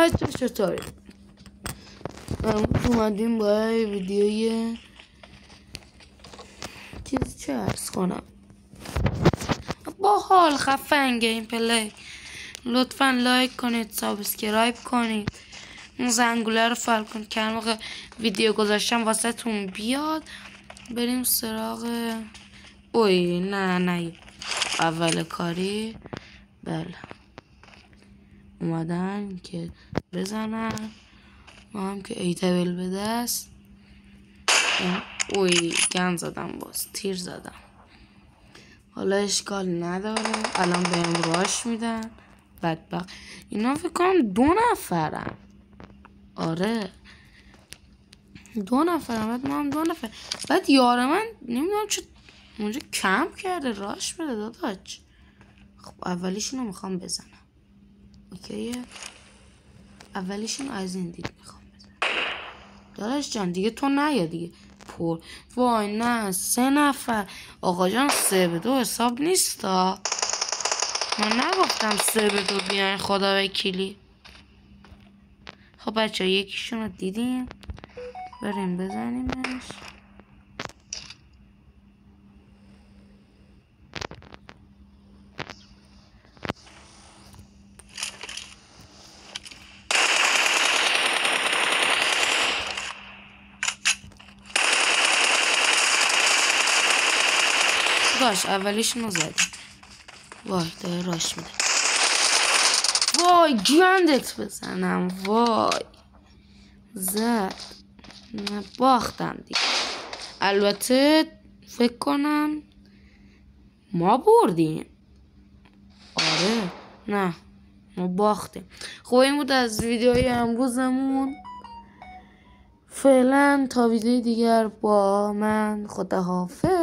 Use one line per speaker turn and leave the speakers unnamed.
بچه چطوری؟ امروز اومدیم با ویدیوی چه عرض کنم با حال خفن گیم پلی. لطفا لایک کنید، سابسکرایب کنید، اون زنگوله رو فعال کنید که هر موقع ویدیو گذاشتم واسه تون بیاد. بریم سراغ نه اول کاری. بله اومدن که بزنن، ما هم که ایتابل به دست. گن زدم، باز تیر زدم. حالا اشکال نداره، الان بهم راش میدن. بدبخت اینا فکر کنم 2 نفرن. آره 2 نفرن، بعد ما هم 2 نفر. بعد یار من نمیدونم چه اونجا کمپ کرده راش بده داداش. خب اولیشونو میخوام بزنم. اوکیه، اولیشون از این دید میخوام بزنم. داداش جان دیگه تو نیا دیگه. پر وای نه 3 نفر. آقا جان 3-2 حساب نیستا. من نگفتم 3-2 بیاین خدا وکیلی. خب بچه یکیشون رو دیدیم، بریم بزنیمش. باش اولیشون رو زدیم. وای داره راش میده. وای گندت بزنم. وای زد. نه باختم دیگه. البته فکر کنم ما بردیم. آره نه ما باختیم. خب این بود از ویدیوی امروزمون. فعلا تا ویدیوی دیگر با من، خداحافظ.